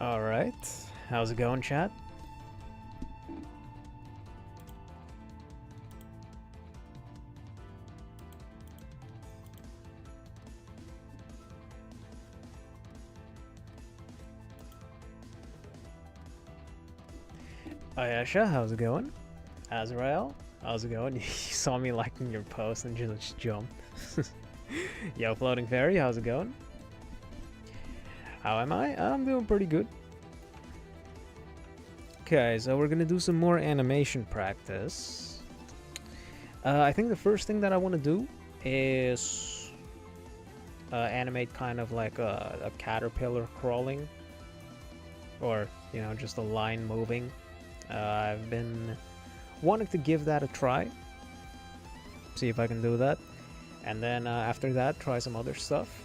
Alright, how's it going, chat? Ayesha, how's it going? Azrael, how's it going? You saw me liking your post and just jumped. Yo, Floating Fairy, how's it going? How am I? I'm doing pretty good. Okay, so we're gonna do some more animation practice. I think the first thing that I want to do is animate kind of like a caterpillar crawling, or you know, just a line moving. I've been wanting to give that a try, see if I can do that, and then after that try some other stuff.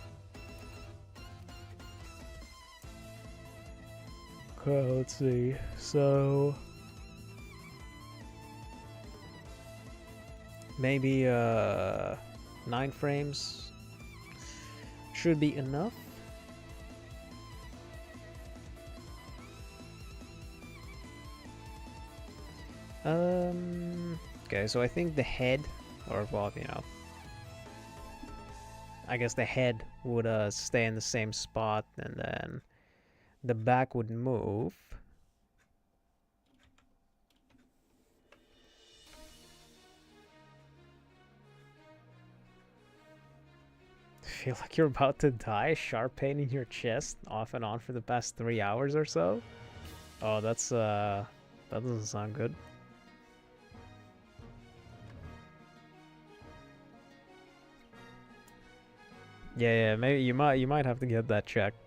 Okay, let's see. So maybe 9 frames should be enough. Okay, so I think the head, or well, you know, I guess the head would stay in the same spot, and then the back would move. Feel like you're about to die? Sharp pain in your chest off and on for the past 3 hours or so? Oh, that's that doesn't sound good. Yeah, maybe you might have to get that checked.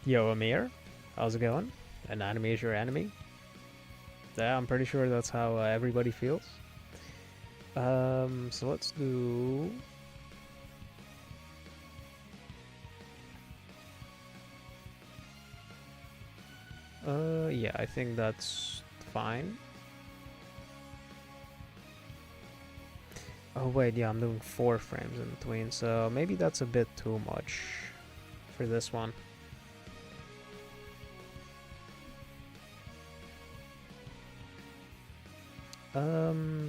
Yo, Amir, how's it going? An enemy is your enemy? Yeah, I'm pretty sure that's how everybody feels. So let's do... yeah, I think that's fine. Oh wait, yeah, I'm doing 4 frames in between, so maybe that's a bit too much for this one.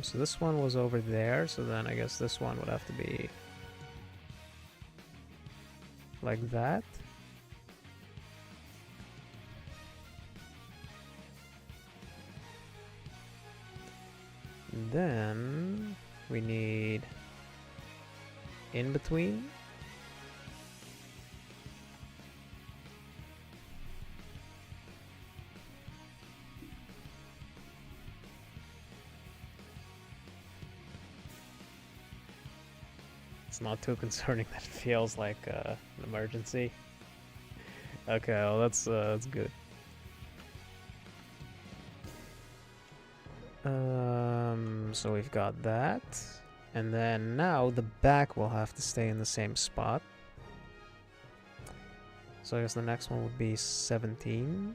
So this one was over there, so then I guess this one would have to be like that. And then we need in between. It's not too concerning that it feels like an emergency. Okay, well that's good. So we've got that, and then now the back will have to stay in the same spot. So I guess the next one would be 17.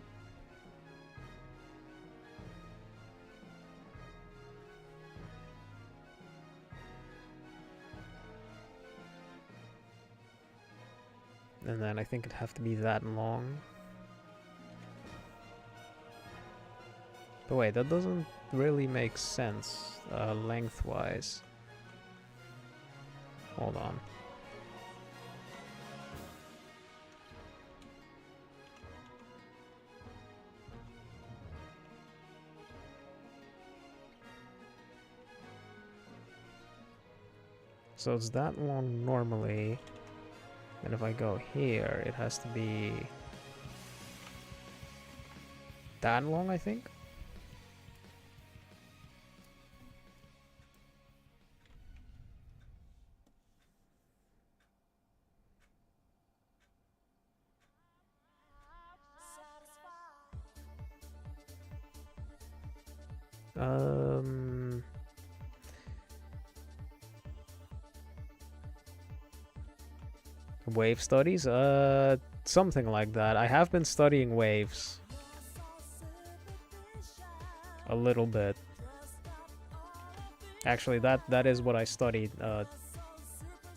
And then I think it'd have to be that long. But wait, that doesn't really make sense lengthwise. Hold on. So it's that long normally. And if I go here, it has to be that long, I think. Wave studies? Something like that. I have been studying waves a little bit. Actually, that is what I studied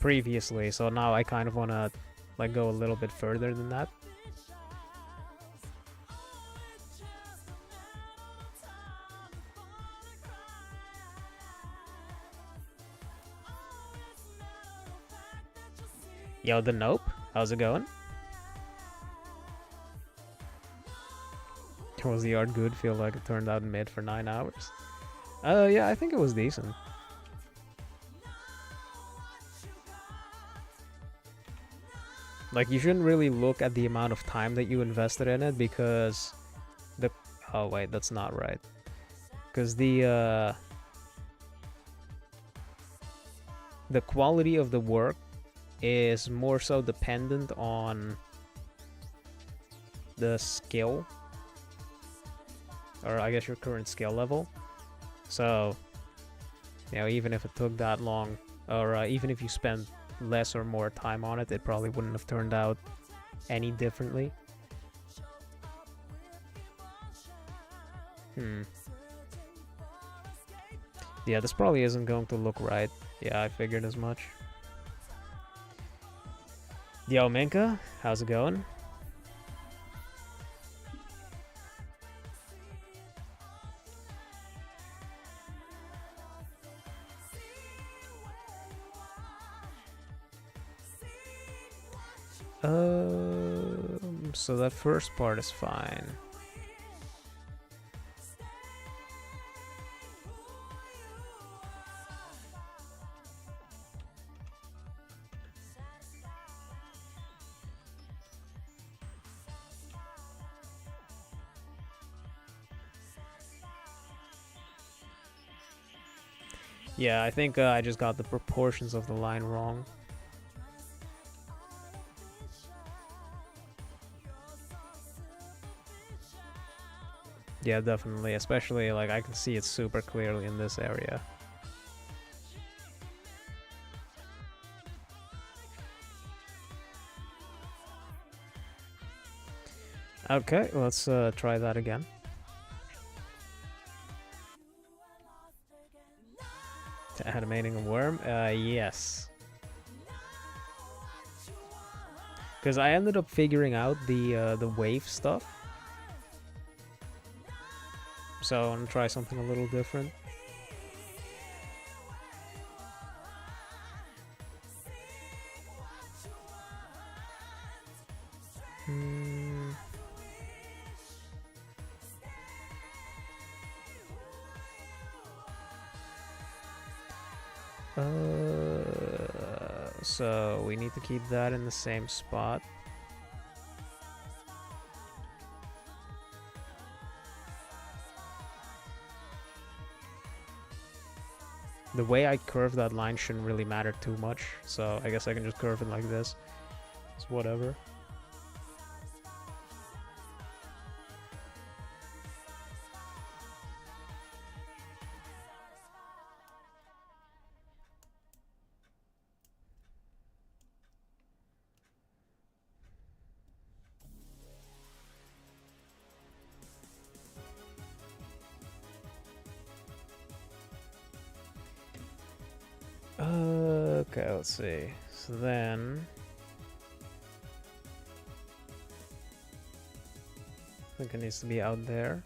previously, so now I kind of want to like go a little bit further than that. Yo, the Nope, how's it going? Was the art good? Feel like it turned out mid for 9 hours. Yeah, I think it was decent. Like, you shouldn't really look at the amount of time that you invested in it, because the... Oh, wait, that's not right. Because the quality of the work is more so dependent on the skill, or I guess your current skill level. So, you know, even if it took that long, or even if you spent less or more time on it, it probably wouldn't have turned out any differently. Yeah, this probably isn't going to look right. Yeah, I figured as much. Yo, Minka, how's it going? So that first part is fine. Yeah, I think I just got the proportions of the line wrong. Yeah, definitely. Especially, like, I can see it super clearly in this area. Okay, let's try that again. Animating a worm? Yes. Because I ended up figuring out the wave stuff. So I want to try something a little different. So we need to keep that in the same spot. The way I curve that line shouldn't really matter too much, so I guess I can just curve it like this. It's whatever. Okay, let's see. So then... I think it needs to be out there.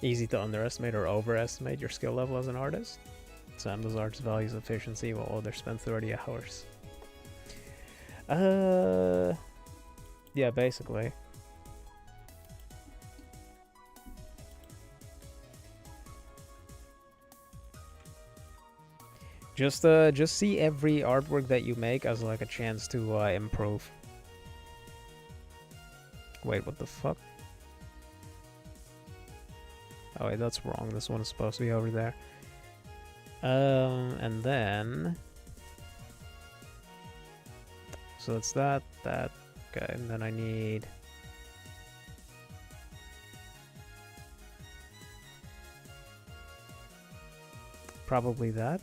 Easy to underestimate or overestimate your skill level as an artist. Some does arts values efficiency while others spend 30 hours. Yeah, basically. Just see every artwork that you make as like a chance to improve. Wait, what the fuck? Oh wait, that's wrong. This one is supposed to be over there. And then... So it's that. Okay, and then I need... probably that.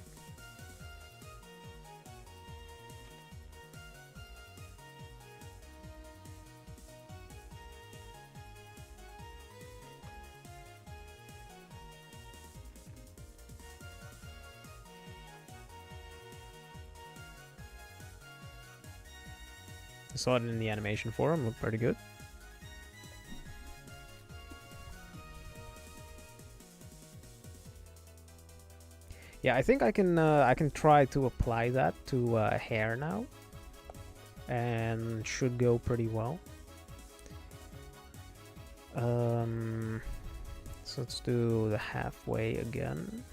I saw it in the animation forum, looked pretty good. Yeah, I think I can try to apply that to hair now, and should go pretty well. So let's do the halfway again.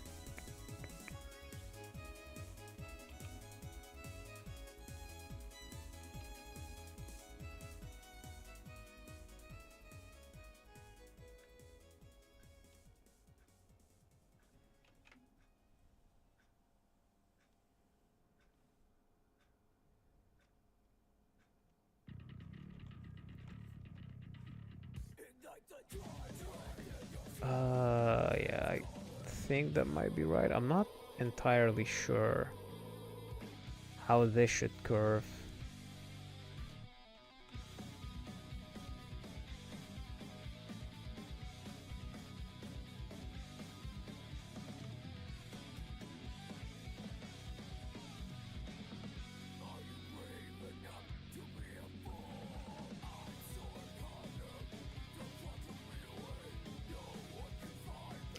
Yeah, I think that might be right. I'm not entirely sure how this should curve.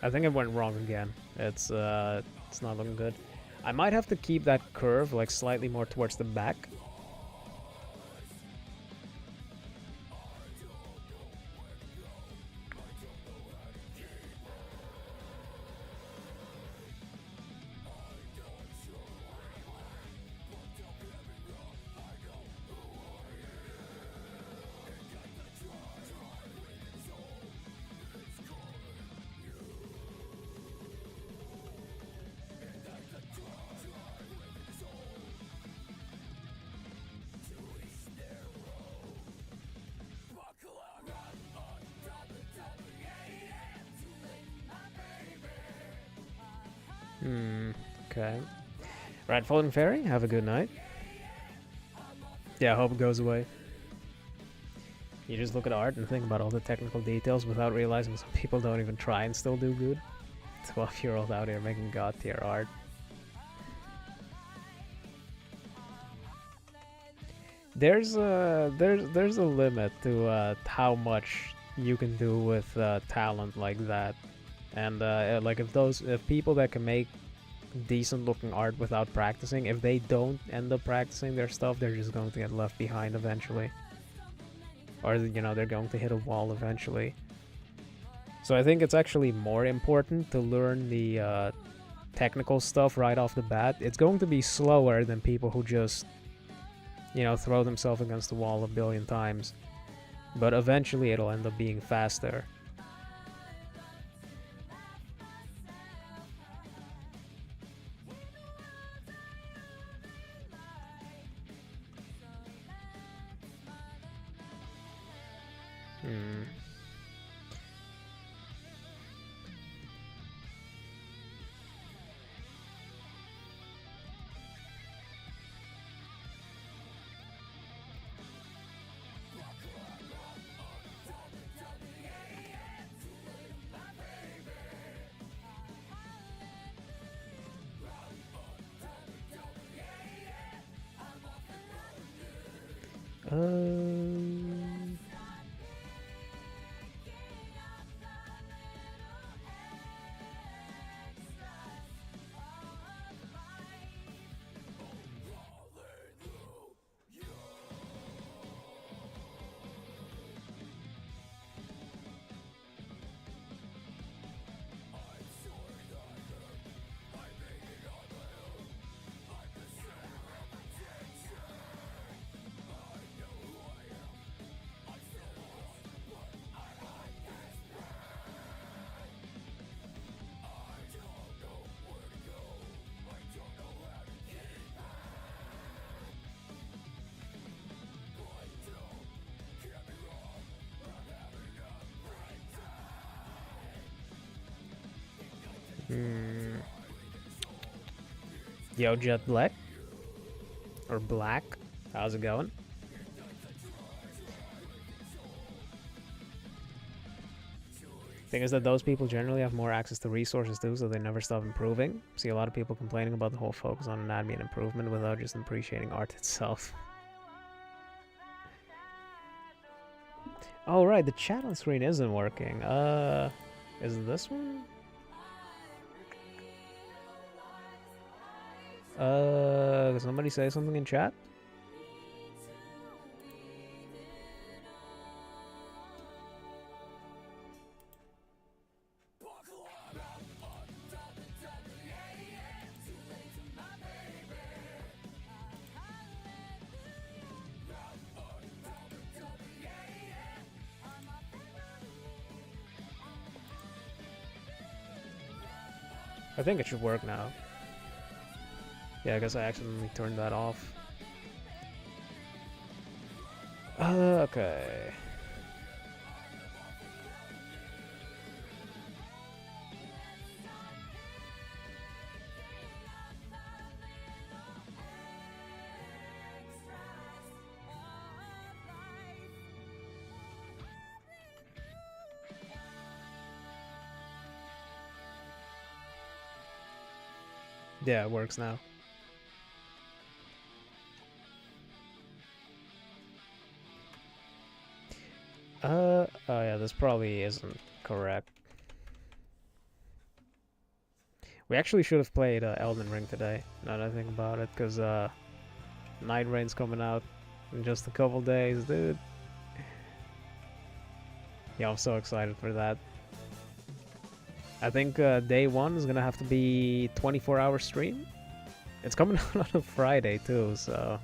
I think it went wrong again. It's not looking good. I might have to keep that curve like slightly more towards the back. Okay. Right, Floating Fairy, have a good night. Yeah, I hope it goes away. You just look at art and think about all the technical details without realizing some people don't even try and still do good. 12-year-old out here making god tier art. There's a limit to how much you can do with talent like that, and like if people that can make decent looking art without practicing, if they don't end up practicing their stuff, they're just going to get left behind eventually, or they're going to hit a wall eventually. So I think it's actually more important to learn the technical stuff right off the bat. It's going to be slower than people who just throw themselves against the wall a billion times, but eventually it'll end up being faster. Yo, Jet Black? Or Black? How's it going? Thing is that those people generally have more access to resources too, so they never stop improving. See a lot of people complaining about the whole focus on anatomy and improvement without just appreciating art itself. Oh right, the chat on screen isn't working. Is it this one? Can somebody say something in chat? I think it should work now. Yeah, I guess I accidentally turned that off. Okay. Yeah, it works now. Oh yeah, this probably isn't correct. We actually should have played Elden Ring today, now that I think about it, because Night Rain's coming out in just a couple days, dude. Yeah, I'm so excited for that. I think day one is gonna have to be 24-hour stream. It's coming out on a Friday too, so...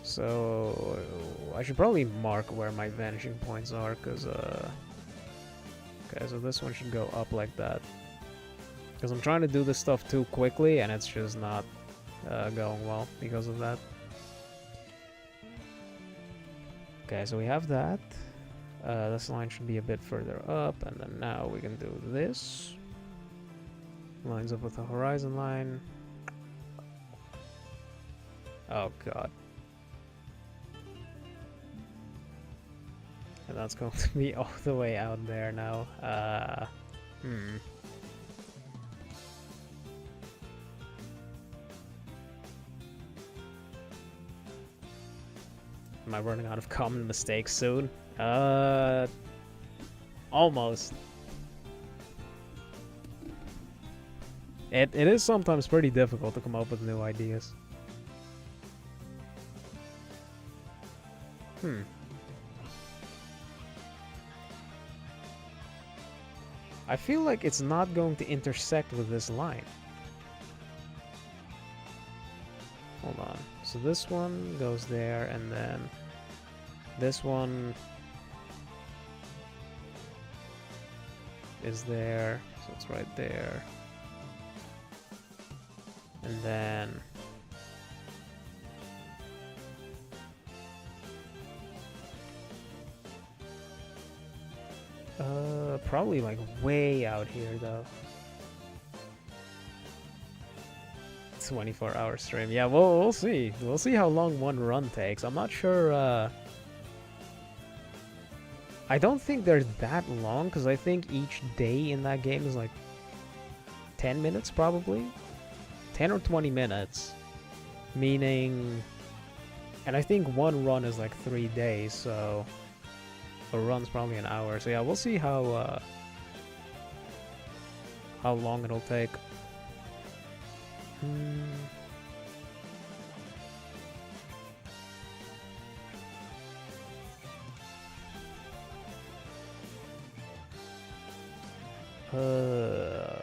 So I should probably mark where my vanishing points are, because okay, so this one should go up like that, because I'm trying to do this stuff too quickly and it's just not going well because of that. Okay, so we have that. This line should be a bit further up, and then now we can do this. Lines up with the horizon line. Oh god. And that's going to be all the way out there now. Am I running out of common mistakes soon? Almost. It is sometimes pretty difficult to come up with new ideas. I feel like it's not going to intersect with this line. Hold on. So this one goes there, and then this one is there, so it's right there. And then probably like way out here though. 24-hour stream. Yeah, we'll see. We'll see how long one run takes. I'm not sure. I don't think they're that long, because I think each day in that game is like 10 minutes probably. 10 or 20 minutes. Meaning... And I think one run is like 3 days, so... A run's probably an hour. So yeah, we'll see how long it'll take.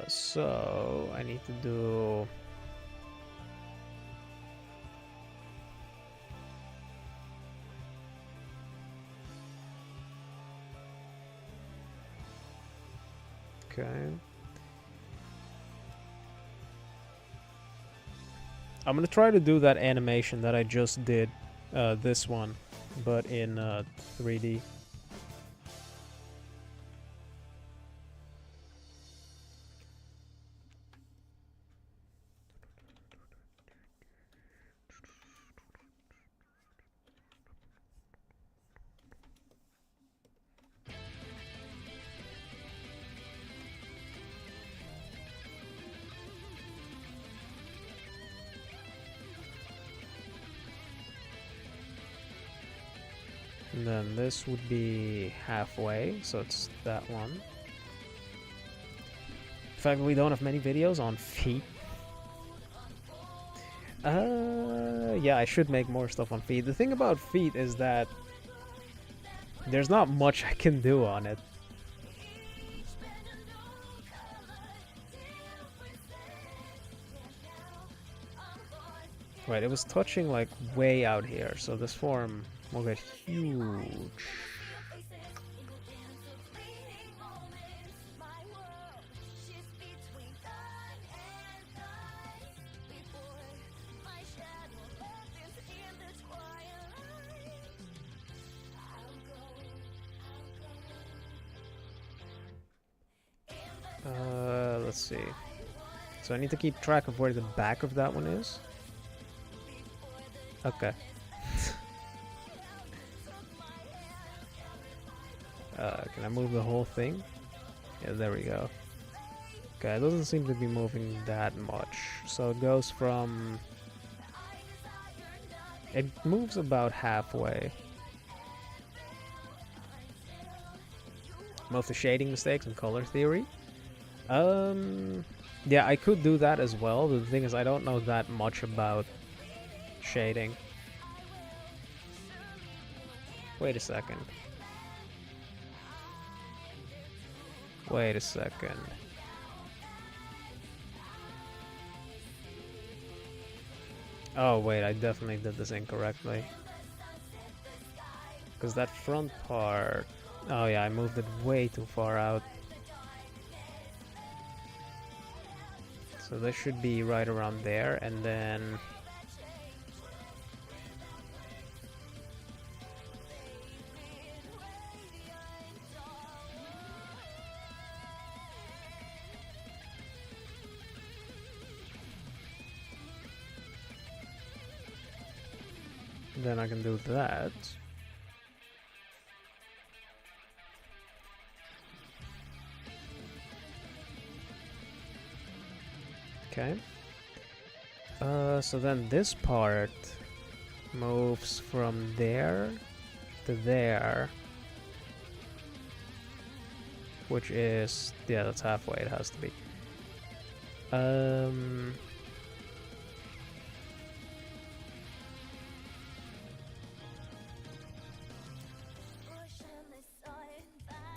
So I need to do... Okay. I'm gonna try to do that animation that I just did, this one, but in 3D. And then this would be halfway, so it's that one. In fact, we don't have many videos on feet. Yeah, I should make more stuff on feet. The thing about feet is that there's not much I can do on it. Right, it was touching like way out here, so this form will get huge. Let's see. So I need to keep track of where the back of that one is. Okay. Can I move the whole thing? Yeah, there we go. Okay, it doesn't seem to be moving that much. So it goes from... It moves about halfway. Most of the shading mistakes and color theory. Yeah, I could do that as well. The thing is, I don't know that much about shading. Wait a second. Wait a second. Oh wait, I definitely did this incorrectly. Because that front part... Oh yeah, I moved it way too far out. So this should be right around there, and then... Then I can do that. Okay. So then this part moves from there to there, which is, yeah, that's halfway, it has to be.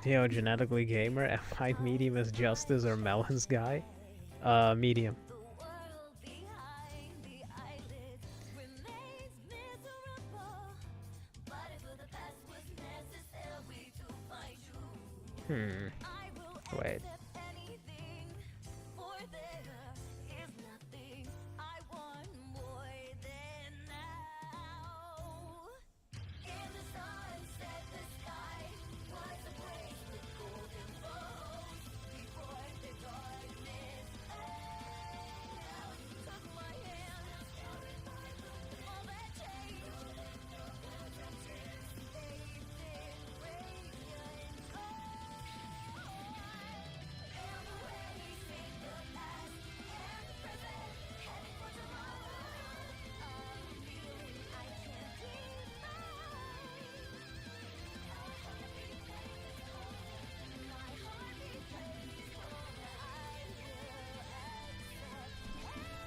Yo, genetically gamer, am I medium as Justice or Melon's guy? Medium. Wait.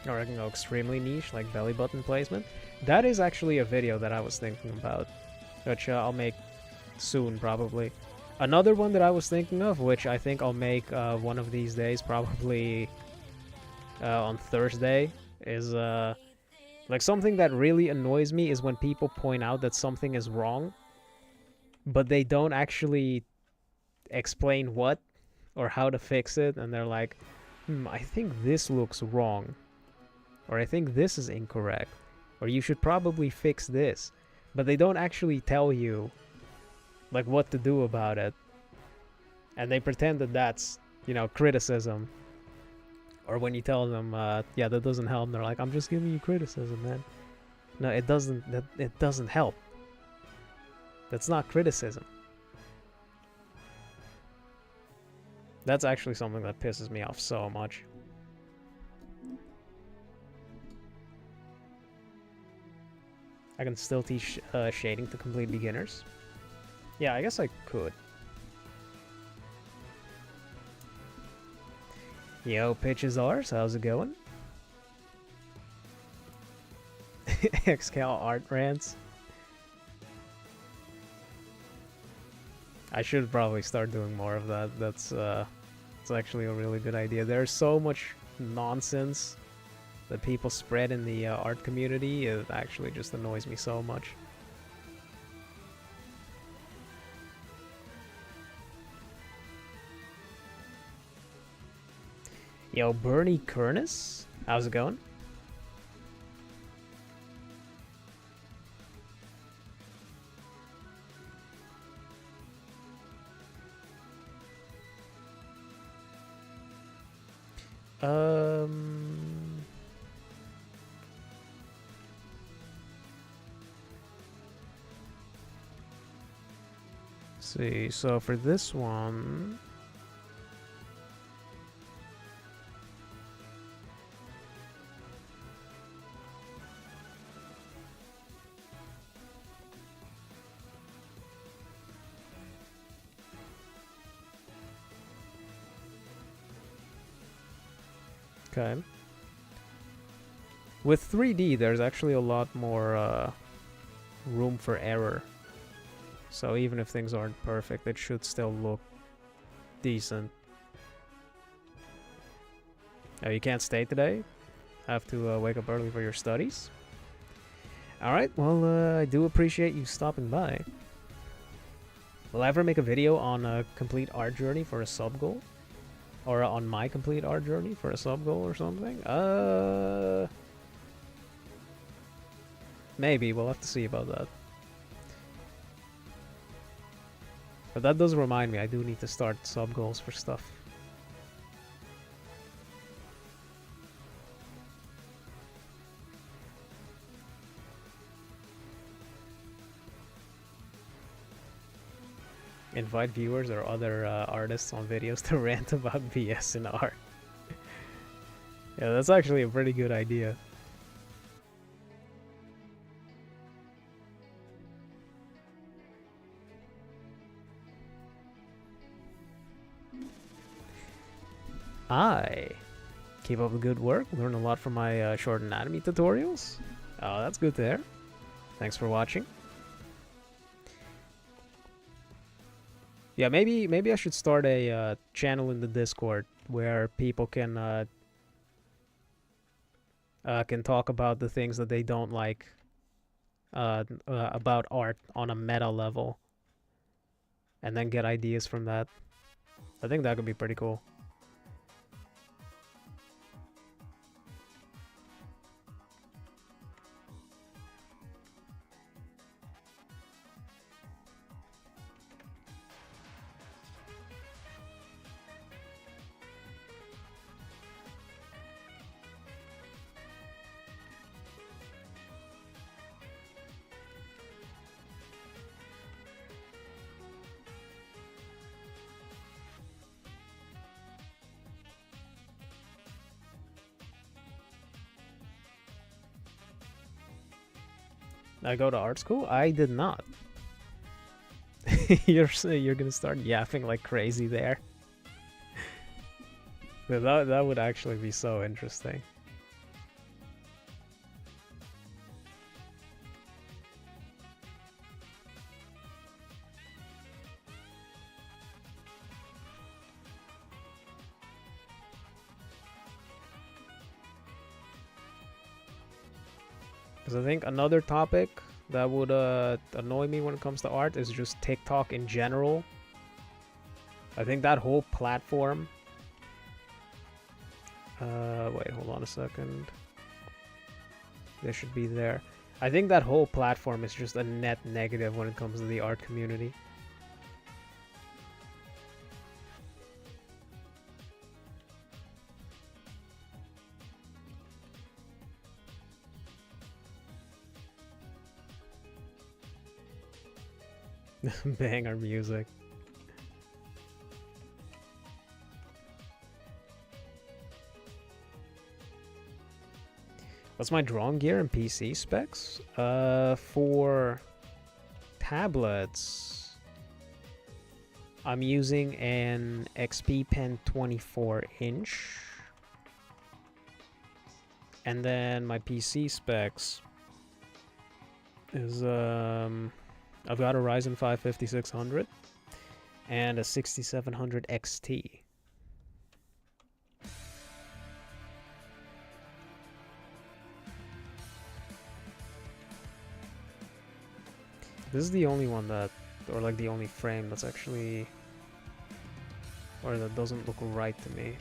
Or I can go extremely niche, like belly button placement. That is actually a video that I was thinking about, which I'll make soon, probably. Another one that I was thinking of, which I think I'll make one of these days, probably on Thursday, is like something that really annoys me is when people point out that something is wrong, but they don't actually explain what or how to fix it, and they're like, I think this looks wrong, or I think this is incorrect, or you should probably fix this, but they don't actually tell you like what to do about it, and they pretend that that's, you know, criticism. Or when you tell them, yeah, that doesn't help, they're like, I'm just giving you criticism, man. No, it doesn't. It doesn't help. That's not criticism. That's actually something that pisses me off so much. I can still teach shading to complete beginners. Yeah, I guess I could. Yo, pitches ours. How's it going? Xcal art rants. I should probably start doing more of that. That's it's actually a really good idea. There's so much nonsense that people spread in the art community. It actually just annoys me so much. Yo, Bernie Kernis, how's it going? Let's see, so for this one, okay. With 3D, there's actually a lot more room for error. So even if things aren't perfect, it should still look decent. Oh, you can't stay today? Have to wake up early for your studies? Alright, well, I do appreciate you stopping by. Will I ever make a video on a complete art journey for a sub goal? Or on my complete art journey for a sub goal or something? Maybe, we'll have to see about that. But that does remind me, I do need to start sub goals for stuff. Invite viewers or other artists on videos to rant about BS in art. Yeah, that's actually a pretty good idea. I keep up the good work, learn a lot from my short anatomy tutorials. Oh, that's good to hear. Thanks for watching. Yeah, maybe I should start a channel in the Discord where people can talk about the things that they don't like about art on a meta level, and then get ideas from that. I think that could be pretty cool. I go to art school? I did not. You're gonna start yapping like crazy there. That would actually be so interesting. Because I think another topic that would annoy me when it comes to art is just TikTok in general. I think that whole platform... wait, hold on a second. They should be there. I think that whole platform is just a net negative when it comes to the art community. Banger music. What's my drawing gear and PC specs? For tablets, I'm using an XP Pen 24-inch. And then my PC specs is I've got a Ryzen 5 5600 and a 6700 XT. This is the only one that, or like the only frame that's actually, or that doesn't look right to me.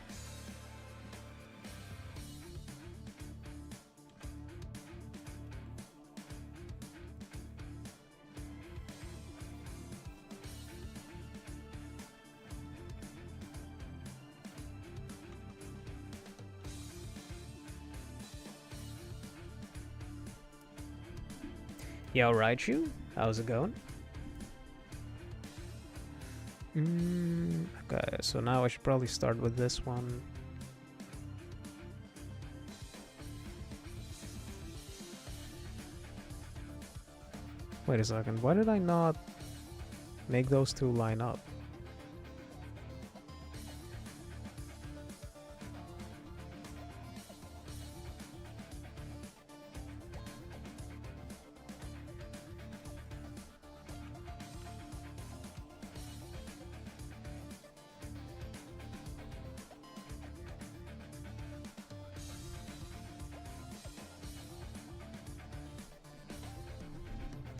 Yo, Raichu, how's it going? Okay, so now I should probably start with this one. Wait a second, why did I not make those two line up?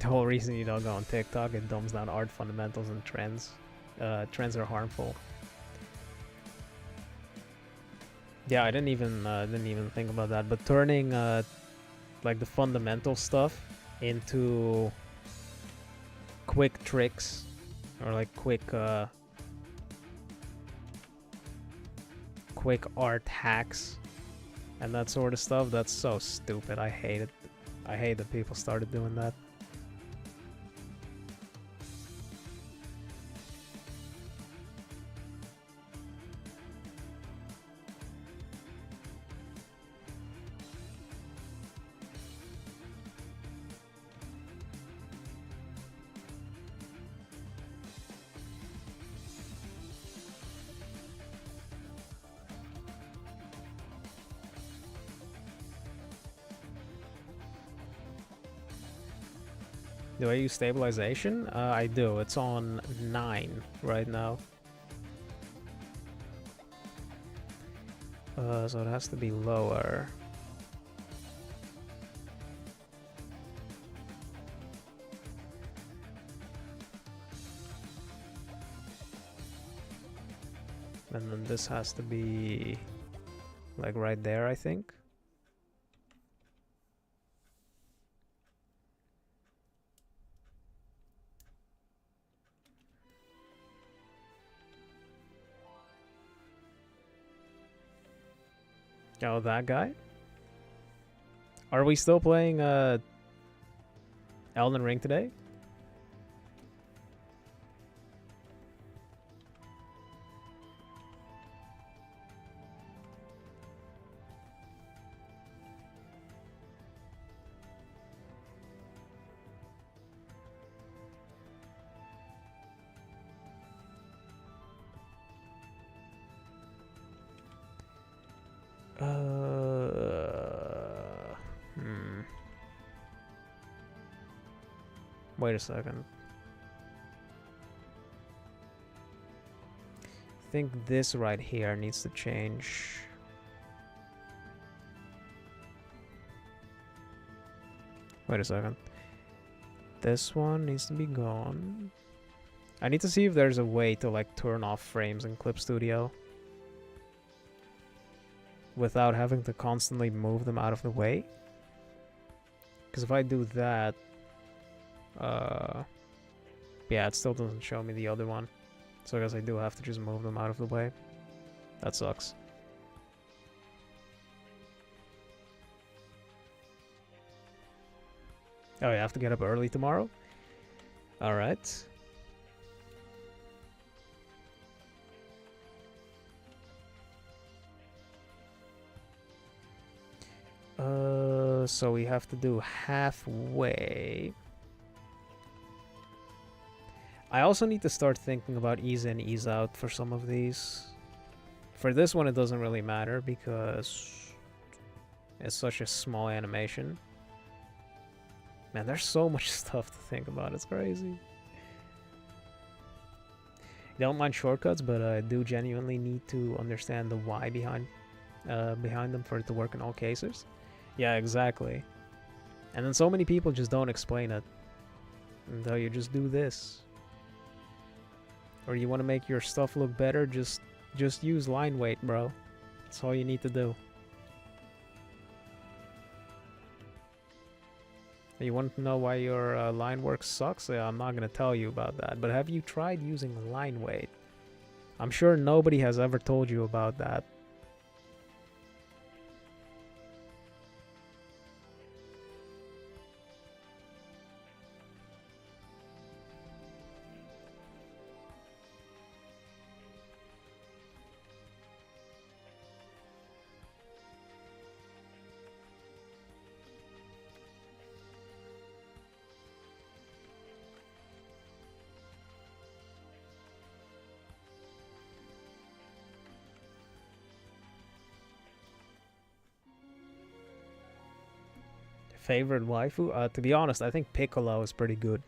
The whole reason you don't go on TikTok, it dumbs down art fundamentals and trends. Trends are harmful. Yeah, I didn't even think about that. But turning like the fundamental stuff into quick tricks or like quick art hacks and that sort of stuff, that's so stupid. I hate it. I hate that people started doing that. Do I use stabilization? I do. It's on 9 right now. So it has to be lower. And then this has to be like right there, I think. Oh, that guy? Are we still playing Elden Ring today? Wait a second. I think this right here needs to change. Wait a second. This one needs to be gone. I need to see if there's a way to like turn off frames in Clip Studio without having to constantly move them out of the way. Because if I do that, yeah, it still doesn't show me the other one. So I guess I do have to just move them out of the way. That sucks. Oh, you have to get up early tomorrow? Alright. So we have to do halfway. I also need to start thinking about ease in, ease out for some of these. For this one, it doesn't really matter because it's such a small animation. Man, there's so much stuff to think about. It's crazy. Don't mind shortcuts, but I do genuinely need to understand the why behind them for it to work in all cases. Yeah, exactly. And then so many people just don't explain it. And you just do this. Or you want to make your stuff look better, just use line weight, bro. That's all you need to do. You want to know why your line work sucks? Yeah, I'm not going to tell you about that. But have you tried using line weight? I'm sure nobody has ever told you about that. Favorite waifu? To be honest, I think Piccolo is pretty good.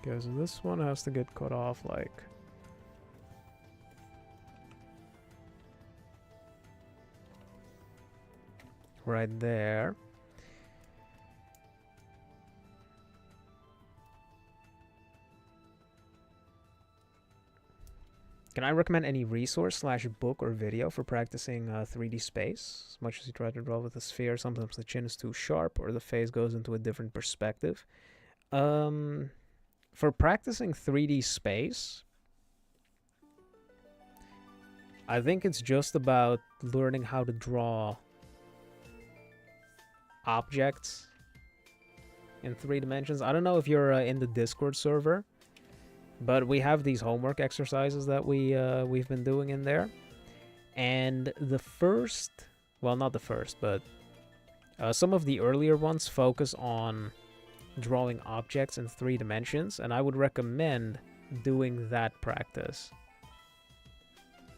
Because this one has to get cut off like right there. Can I recommend any resource / book or video for practicing 3D space? As much as you try to draw with a sphere, sometimes the chin is too sharp or the face goes into a different perspective. For practicing 3D space, I think it's just about learning how to draw objects in 3 dimensions. I don't know if you're in the Discord server, but we have these homework exercises that we've been doing in there. And the first, well, not the first, but some of the earlier ones focus on drawing objects in 3 dimensions, and I would recommend doing that practice.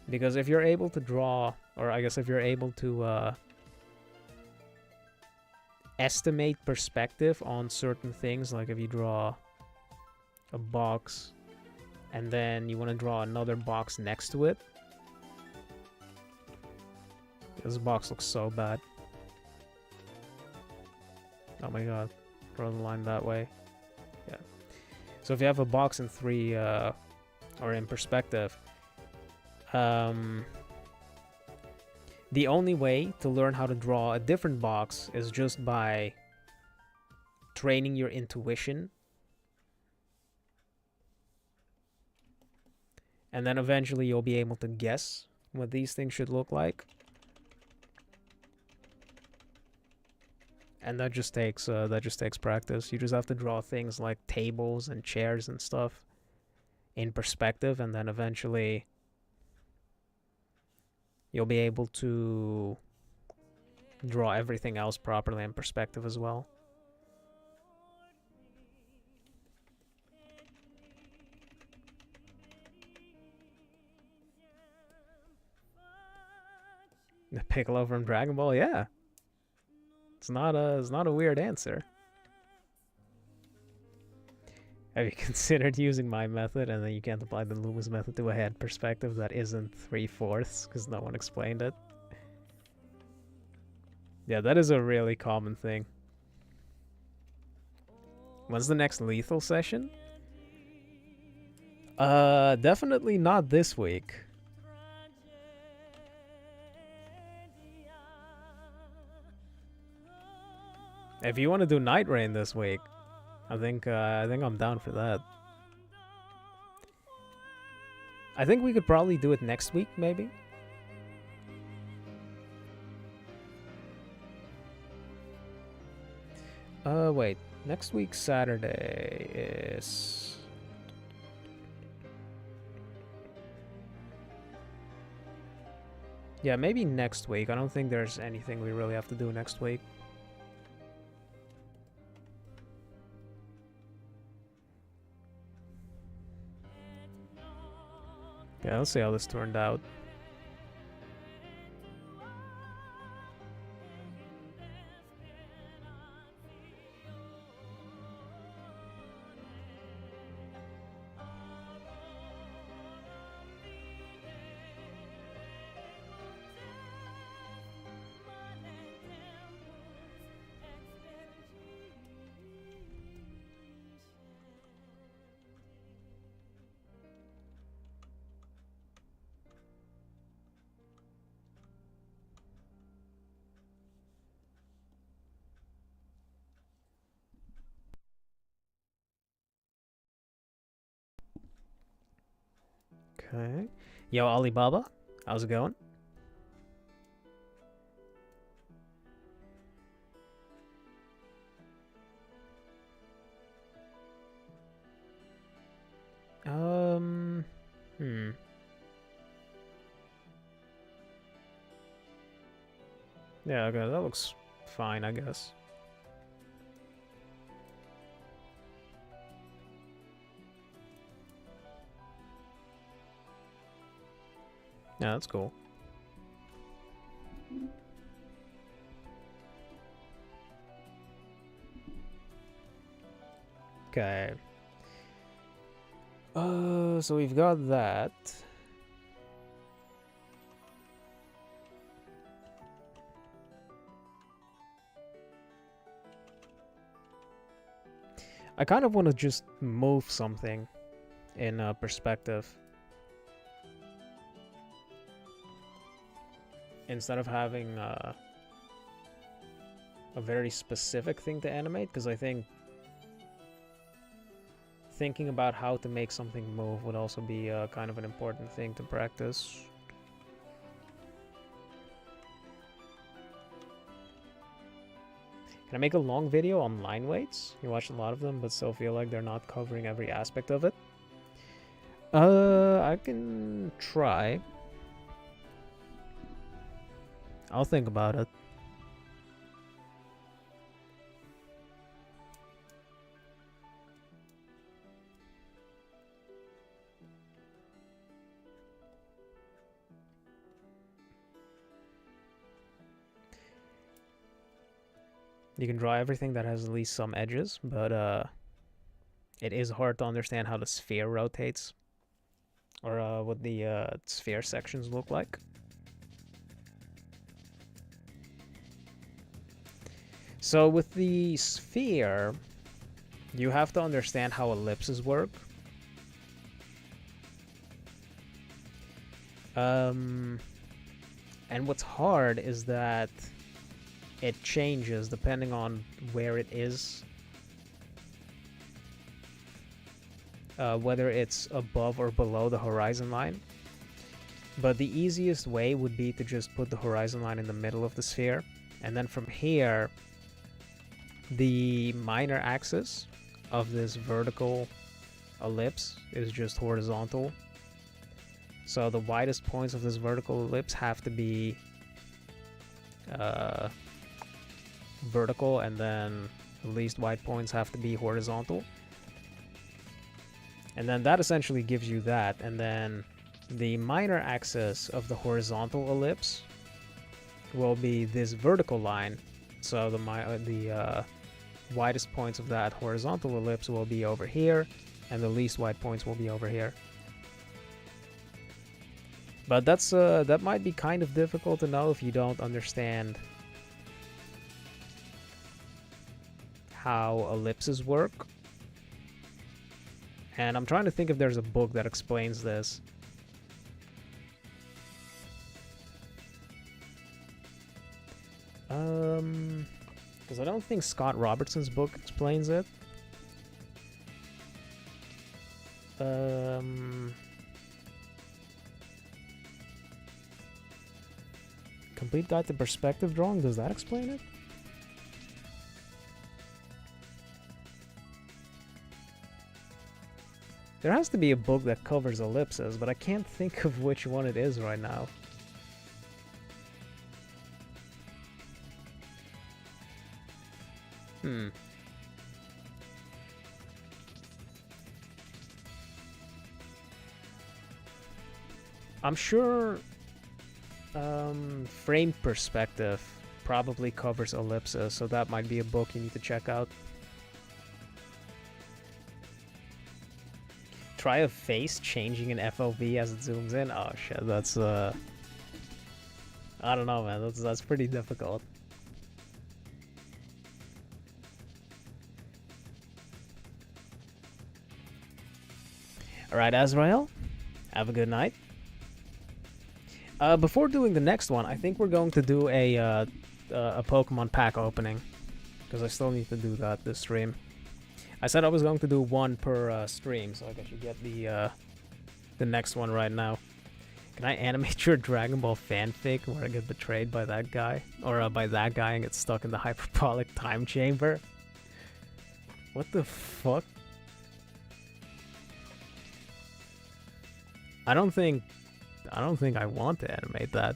Because if you're able to draw, or I guess if you're able to estimate perspective on certain things, like if you draw a box and then you want to draw another box next to it. This box looks so bad. Oh my god. Draw the line that way. Yeah. So if you have a box in 3 or in perspective, the only way to learn how to draw a different box is just by training your intuition. And then eventually you'll be able to guess what these things should look like. And that just takes practice. You just have to draw things like tables and chairs and stuff in perspective, and then eventually you'll be able to draw everything else properly in perspective as well. The Piccolo from Dragon Ball, yeah. It's not a weird answer. Have you considered using my method and then you can't apply the Loomis method to a head perspective that isn't 3/4 because no one explained it? Yeah, that is a really common thing. When's the next lethal session? Definitely not this week. If you want to do Night Rain this week, I think I'm down for that. I think we could probably do it next week, maybe. Wait. Next week Saturday is... Yeah, maybe next week. I don't think there's anything we really have to do next week. Yeah, let's see how this turned out. Okay. Yo, Alibaba. How's it going? Yeah, okay, that looks fine, I guess. Yeah, that's cool. Okay. So we've got that. I kind of want to just move something in perspective. Instead of having a very specific thing to animate, because I think thinking about how to make something move would also be kind of an important thing to practice. Can I make a long video on line weights? You watch a lot of them, but still feel like they're not covering every aspect of it. I can try. I'll think about it. You can draw everything that has at least some edges, but it is hard to understand how the sphere rotates, or what the sphere sections look like. So with the sphere, you have to understand how ellipses work. And what's hard is that it changes depending on where it is. Whether it's above or below the horizon line. But the easiest way would be to just put the horizon line in the middle of the sphere. And then from here, the minor axis of this vertical ellipse is just horizontal. So the widest points of this vertical ellipse have to be vertical, and then the least white points have to be horizontal. And then that essentially gives you that, and then the minor axis of the horizontal ellipse will be this vertical line. So the widest points of that horizontal ellipse will be over here, and the least white points will be over here. But that might be kind of difficult to know if you don't understand how ellipses work. And I'm trying to think if there's a book that explains this. Because I don't think Scott Robertson's book explains it. Complete Guide to Perspective Drawing, does that explain it? There has to be a book that covers ellipses, but I can't think of which one it is right now. I'm sure Frame Perspective probably covers ellipses, so that might be a book you need to check out. Try a face changing in FOV as it zooms in. Oh shit, that's I don't know, man. That's pretty difficult. All right, Azrael, have a good night. Before doing the next one, I think we're going to do a Pokemon pack opening, because I still need to do that this stream. I said I was going to do one per stream, so I guess you get the next one right now. Can I animate your Dragon Ball fanfic where I get betrayed by that guy? Or by that guy and get stuck in the hyperbolic time chamber? What the fuck? I don't think I want to animate that.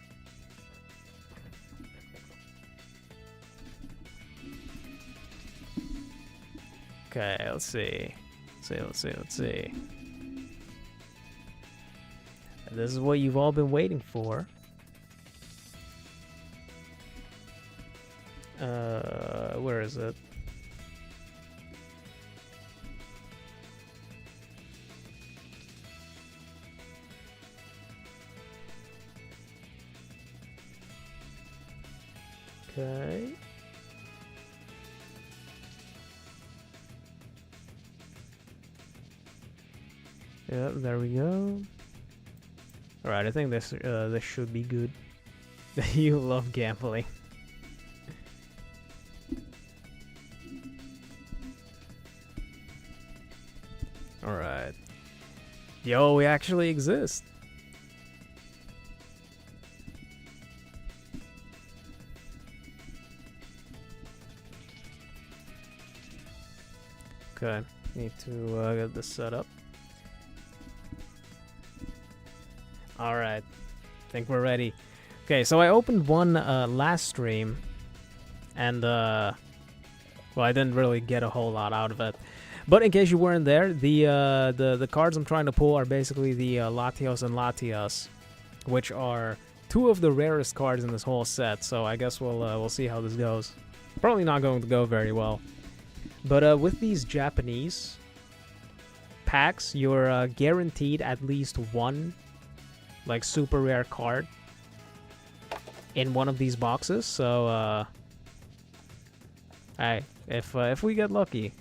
Okay, let's see. Let's see. And this is what you've all been waiting for. Where is it? Okay. Yeah, there we go. All right, I think this should be good. You love gambling. All right. Yo, we actually exist. Okay, need to get this set up. Alright, I think we're ready. Okay, so I opened one last stream, and well, I didn't really get a whole lot out of it. But in case you weren't there, the cards I'm trying to pull are basically the Latios and Latias, which are two of the rarest cards in this whole set. So I guess we'll see how this goes. Probably not going to go very well. But with these Japanese packs, you're guaranteed at least one, like, super rare card in one of these boxes. So, hey, if we get lucky,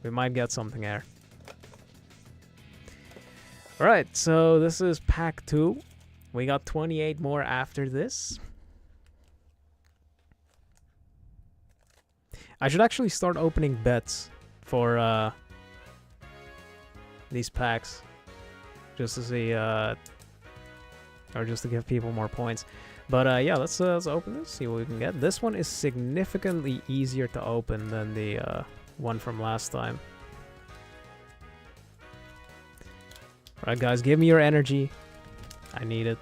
we might get something there. Alright, so this is pack 2. We got 28 more after this. I should actually start opening bets for these packs, just to see, or just to give people more points. But yeah, let's open this, see what we can get. This one is significantly easier to open than the one from last time. Alright, guys, give me your energy. I need it.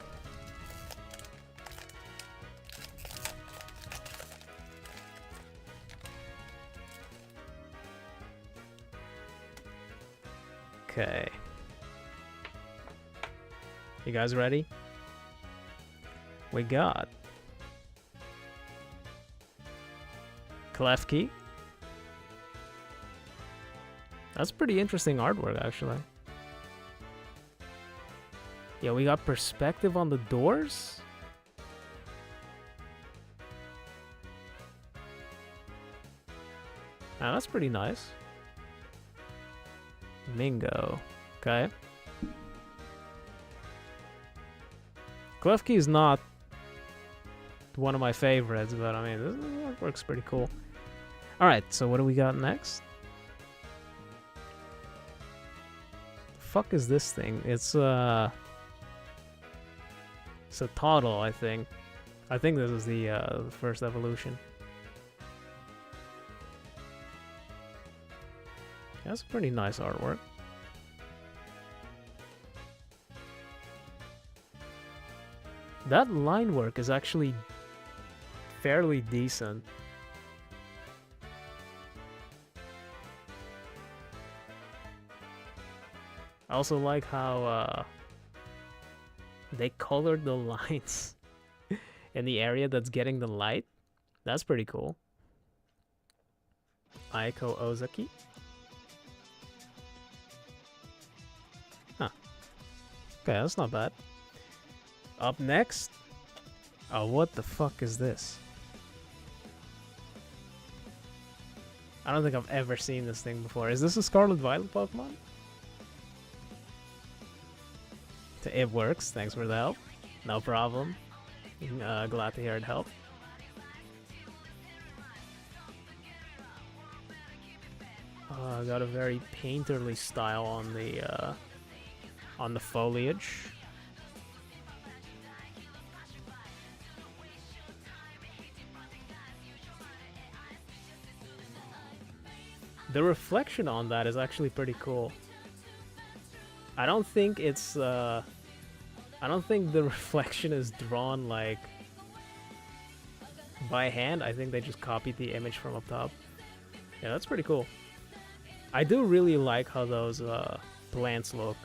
Okay. You guys ready? We got Klefki. That's pretty interesting artwork, actually. Yeah, we got perspective on the doors. Now, that's pretty nice. Mingo. Okay. Klefki is not one of my favorites, but I mean, this works pretty cool. Alright, so what do we got next? The fuck is this thing? It's a Toddle, I think. I think this is the first evolution. That's pretty nice artwork. That line work is actually fairly decent. I also like how they colored the lines in the area that's getting the light. That's pretty cool. Aiko Ozaki. Huh. Okay, that's not bad. Up next. Oh, what the fuck is this? I don't think I've ever seen this thing before. Is this a Scarlet Violet Pokemon? It works. Thanks for the help. No problem. Glad to hear it helped. Got a very painterly style on the foliage. The reflection on that is actually pretty cool. I don't think it's I don't think the reflection is drawn like by hand. I think they just copied the image from up top. Yeah, that's pretty cool. I do really like how those plants look.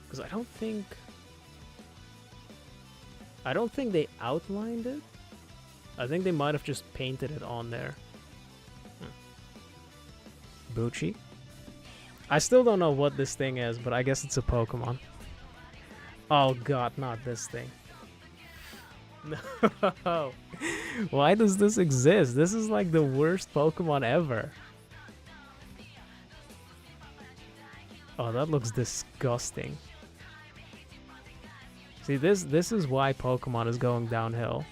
Because I don't think they outlined it. I think they might have just painted it on there. Bucci. I still don't know what this thing is, but I guess it's a Pokemon. Oh god, not this thing. No. Why does this exist? This is like the worst Pokemon ever. Oh, that looks disgusting. See, this is why Pokemon is going downhill.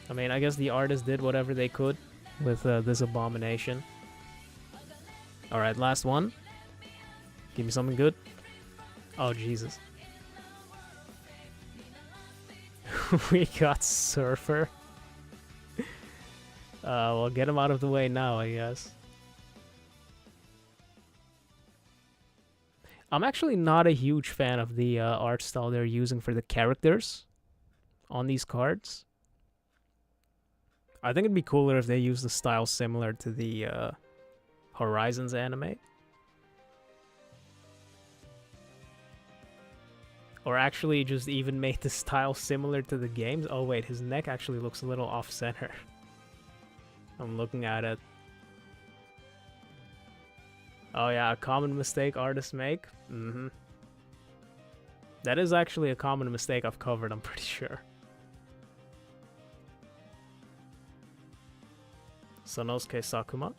I mean, I guess the artists did whatever they could with this abomination. Alright, last one. Give me something good. Oh, Jesus. We got Surfer. Well, get him out of the way now, I guess. I'm actually not a huge fan of the art style they're using for the characters on these cards. I think it'd be cooler if they used a style similar to the Horizons anime. Or actually just even made the style similar to the games. Oh wait, his neck actually looks a little off-center. I'm looking at it. Oh yeah, a common mistake artists make. That is actually a common mistake I've covered, I'm pretty sure. Sonosuke Sakuma.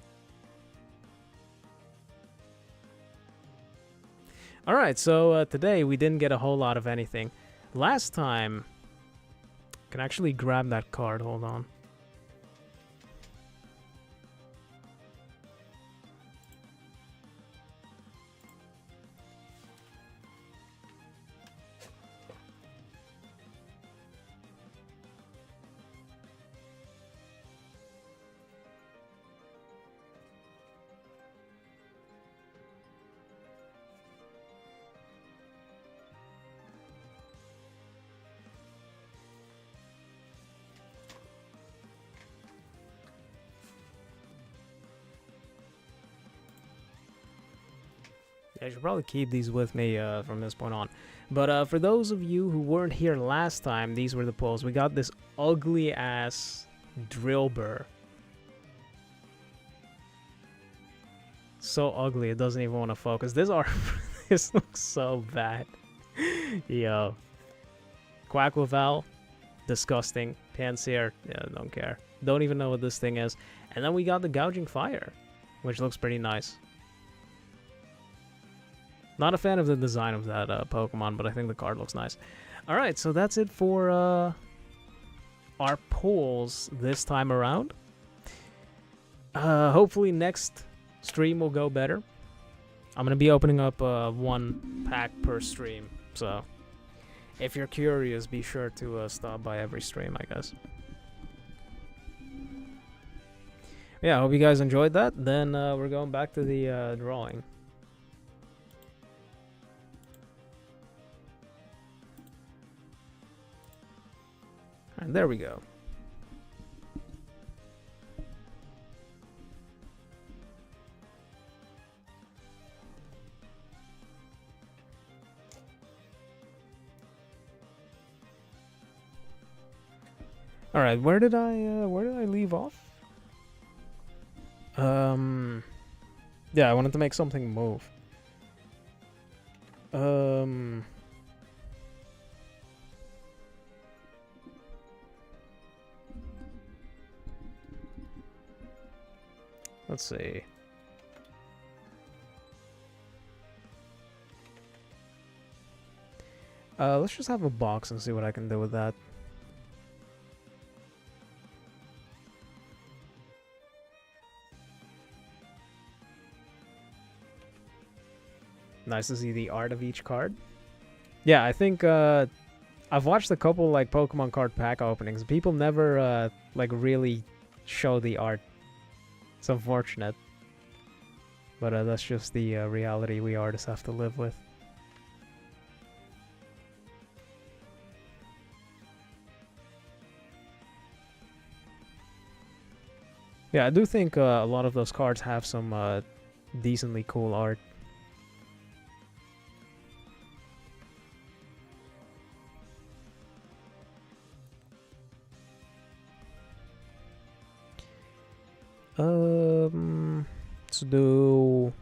Alright, so today we didn't get a whole lot of anything. Last time... I can actually grab that card, hold on. I should probably keep these with me from this point on. But for those of you who weren't here last time, these were the pulls. We got this ugly ass Drillbur. So ugly, it doesn't even want to focus. This art, this looks so bad. Yo. Quackleval, disgusting. Pansear, yeah, don't care. Don't even know what this thing is. And then we got the Gouging Fire, which looks pretty nice. Not a fan of the design of that Pokemon, but I think the card looks nice. Alright, so that's it for our pulls this time around. Hopefully next stream will go better. I'm gonna be opening up 1 pack per stream, so if you're curious, be sure to stop by every stream, I guess. Yeah, I hope you guys enjoyed that. Then we're going back to the drawing. And there we go. All right, where did I leave off? Yeah, I wanted to make something move. Let's see. Let's just have a box and see what I can do with that. Nice to see the art of each card. Yeah, I think I've watched a couple like Pokemon card pack openings. People never like really show the art. It's unfortunate, but that's just the reality we artists have to live with. Yeah, I do think a lot of those cards have some decently cool art. Let's do...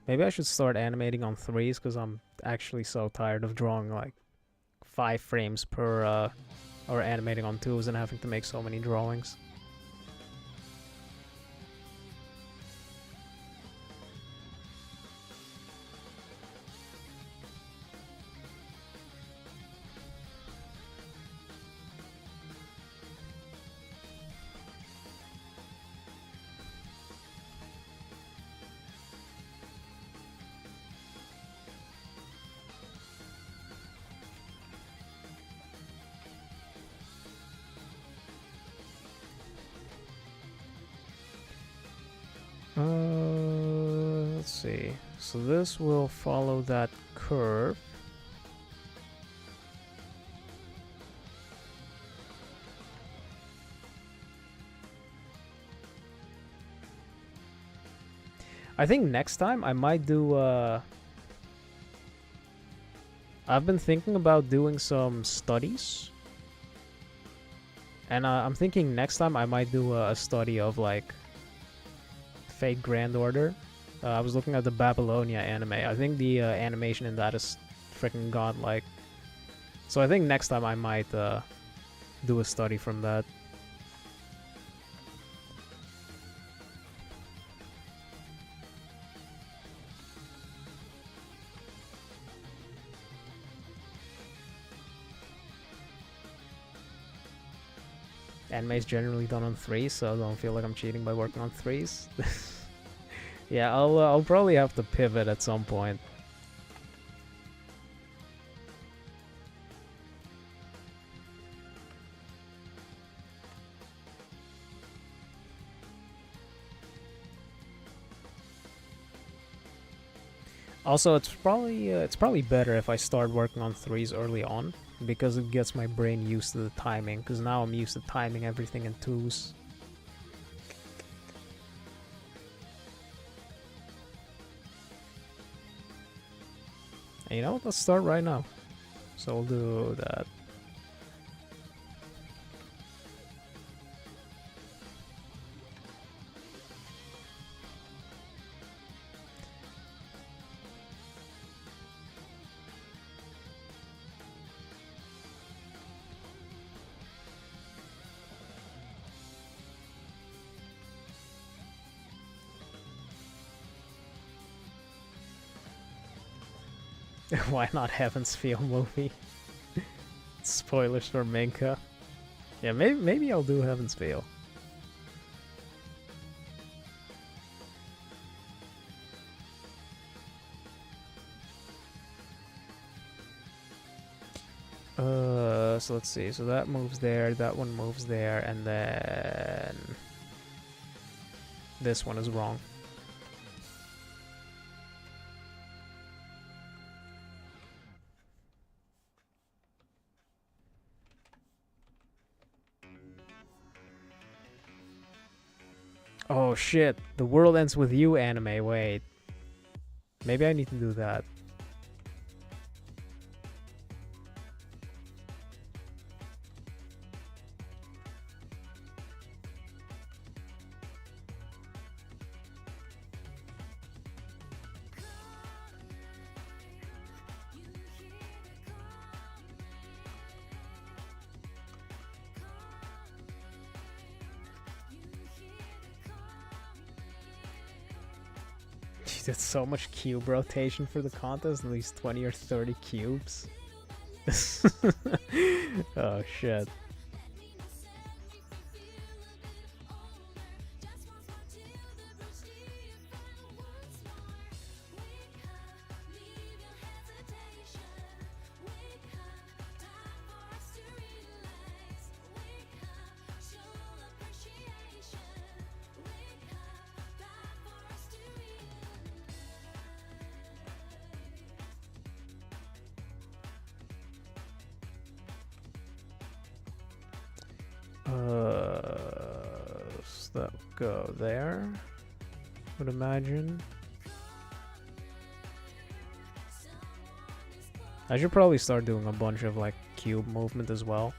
Maybe I should start animating on 3s, because I'm actually so tired of drawing like 5 frames per, or animating on 2s and having to make so many drawings. Let's see. So this will follow that curve. I think next time I might do, I've been thinking about doing some studies. And I'm thinking next time I might do a study of like Fate Grand Order. I was looking at the Babylonia anime. I think the animation in that is freaking godlike. So I think next time I might do a study from that. Anime is generally done on 3s, so I don't feel like I'm cheating by working on 3s. Yeah, I'll probably have to pivot at some point. Also, it's probably better if I start working on 3s early on, because it gets my brain used to the timing, because now I'm used to timing everything in 2s. And you know what? Let's start right now. So we'll do that. Why not Heaven's Feel movie? Spoilers for Minka. Yeah, maybe I'll do Heaven's Feel. So let's see. So that moves there, that one moves there, and then this one is wrong. Oh shit, the world ends with you anime, wait. Maybe I need to do that. Did so much cube rotation for the contest, at least 20 or 30 cubes. Oh shit. So that go there, would imagine. I should probably start doing a bunch of like cube movement as well.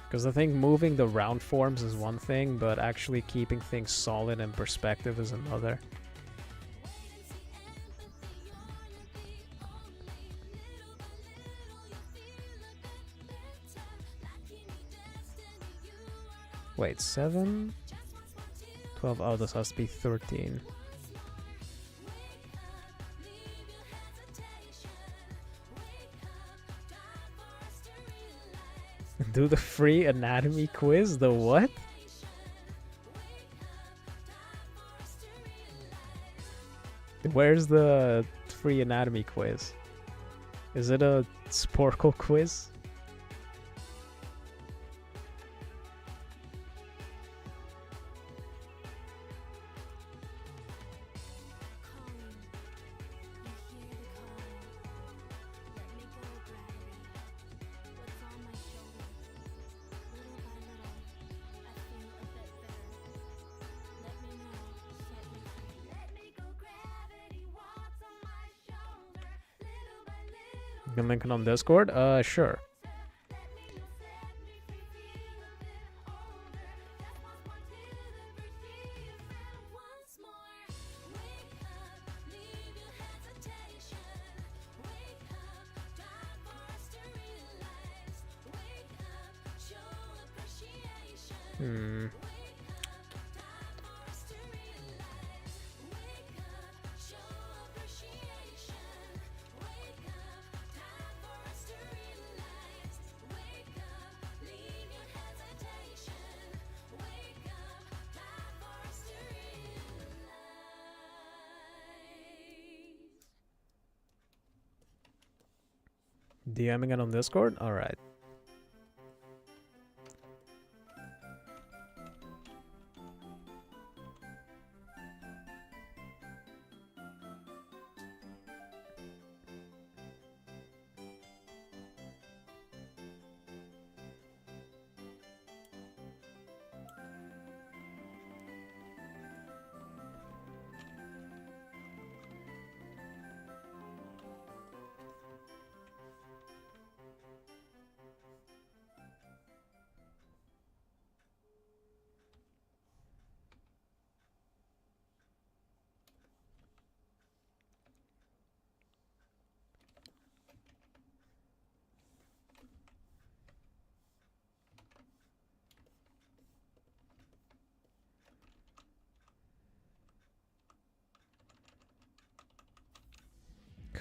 Because I think moving the round forms is one thing, but actually keeping things solid in perspective is another. Wait, 7? 12, oh, this has to be 13. Do the free anatomy quiz? The what? Where's the free anatomy quiz? Is it a Sporkle quiz? You can link it on Discord? Sure. DMing it on Discord? Alright.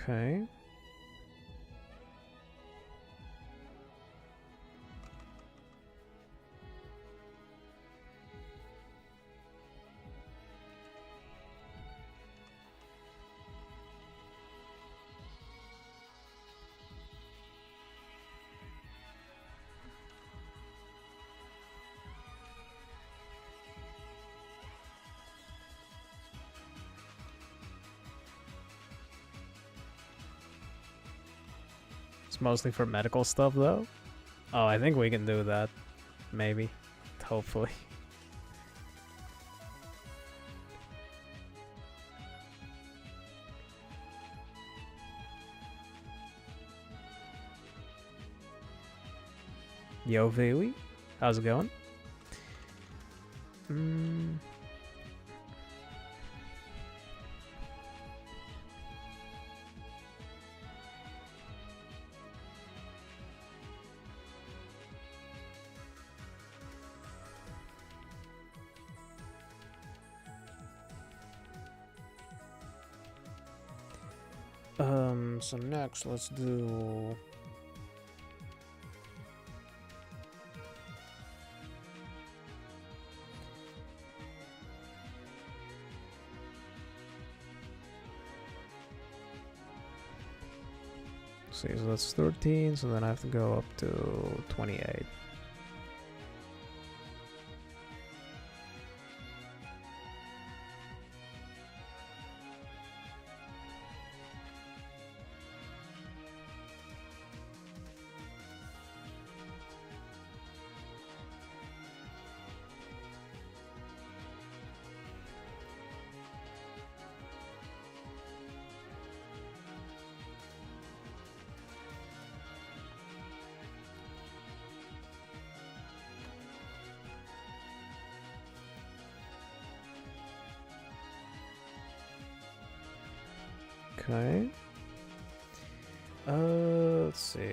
Okay. It's mostly for medical stuff, though. Oh, I think we can do that. Maybe. Hopefully. Yo, Vili. How's it going? So next, let's do... See, so that's 13, so then I have to go up to 28. Okay. Let's see.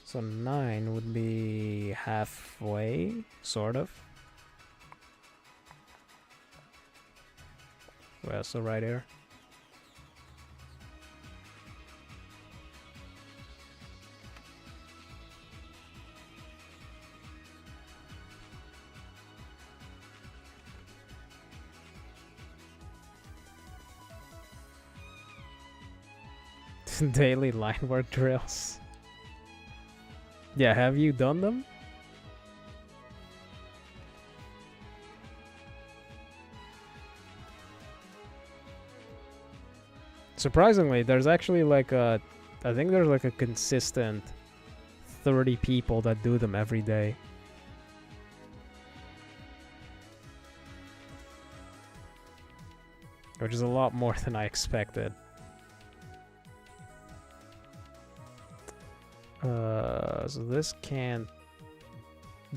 So 9 would be halfway, sort of. Well, so right here. Daily line work drills. Yeah, have you done them? Surprisingly, there's actually like a... I think there's like a consistent 30 people that do them every day. Which is a lot more than I expected. So this can't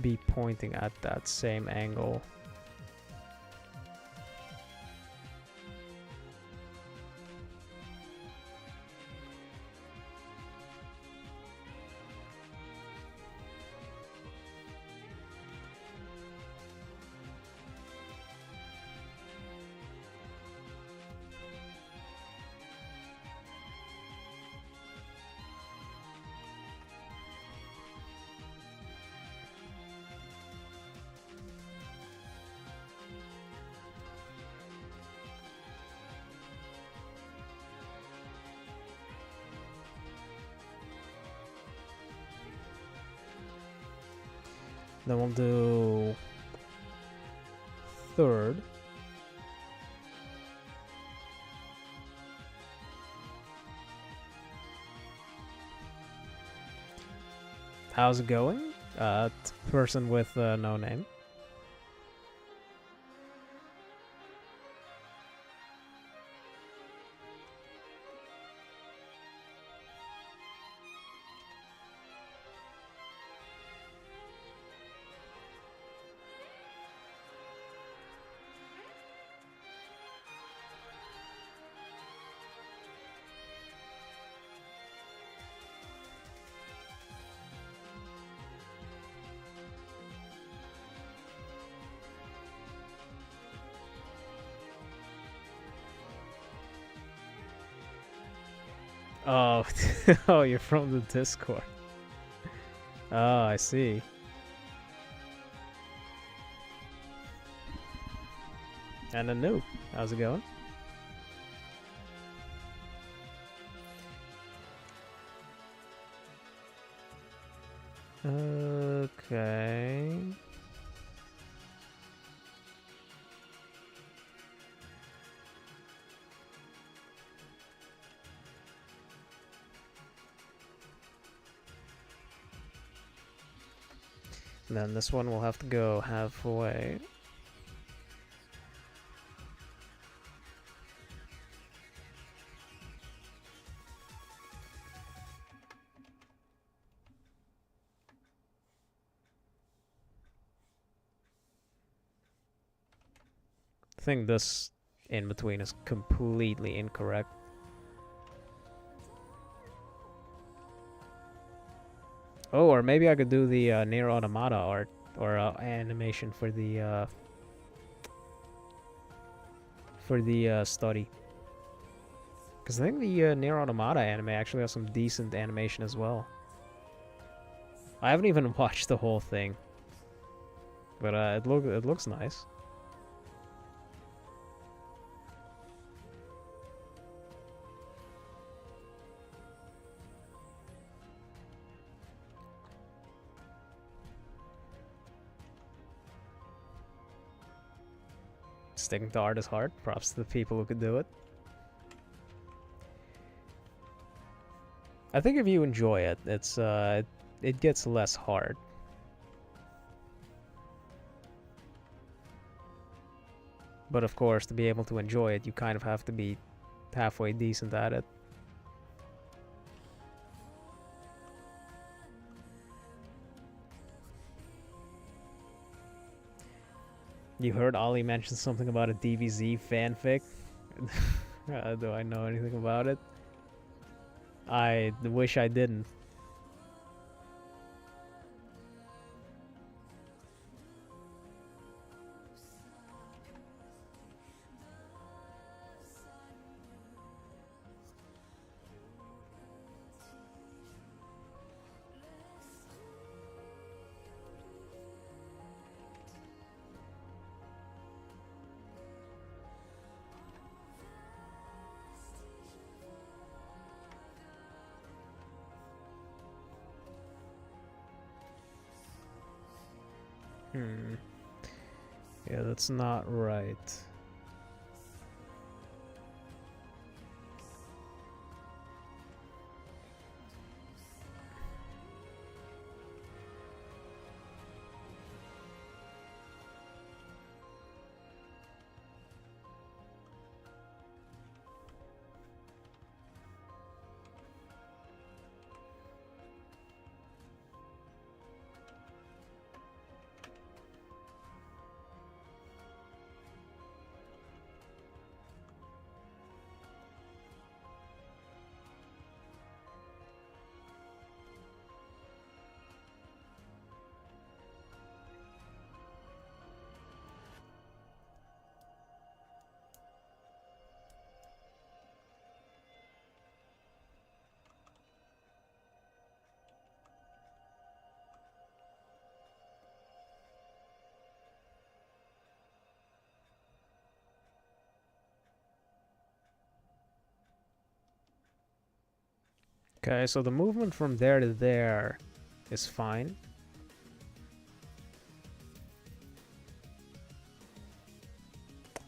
be pointing at that same angle. Then we'll do third. How's it going? Person with no name. Oh, oh, you're from the Discord. Oh, I see. And a noob. How's it going? Okay. And then this one will have to go halfway. I think this in between is completely incorrect. Oh, or maybe I could do the Nier Automata art or animation for the study. Because I think the Nier Automata anime actually has some decent animation as well. I haven't even watched the whole thing, but it looks nice. Sticking to art is hard. Props to the people who could do it. I think if you enjoy it, it gets less hard. But of course, to be able to enjoy it, you kind of have to be halfway decent at it. You heard Ollie mention something about a DBZ fanfic? Do I know anything about it? I wish I didn't. Yeah, that's not right. Okay, so the movement from there to there is fine.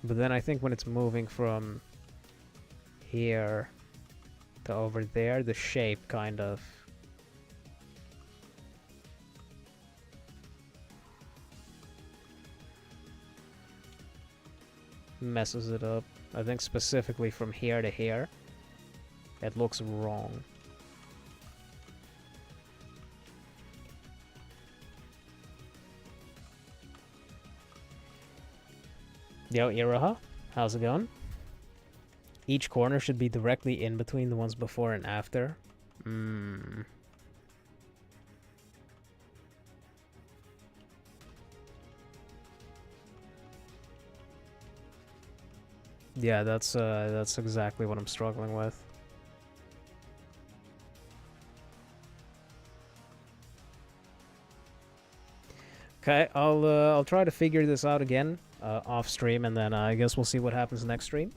But then I think when it's moving from here to over there, the shape kind of messes it up. I think specifically from here to here, it looks wrong. Yo, Iraha, how's it going? Each corner should be directly in between the ones before and after. Yeah, that's exactly what I'm struggling with. Okay, I'll try to figure this out again off stream, and then I guess we'll see what happens next stream.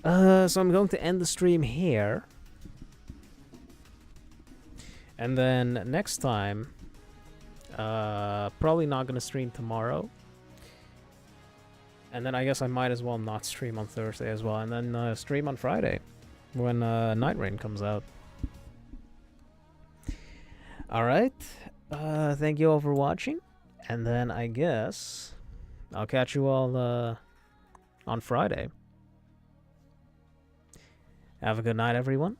So I'm going to end the stream here, and then next time, probably not gonna stream tomorrow, and then I guess I might as well not stream on Thursday as well, and then stream on Friday when Night Rain comes out. All right, thank you all for watching. And then I guess I'll catch you all on Friday. Have a good night, everyone.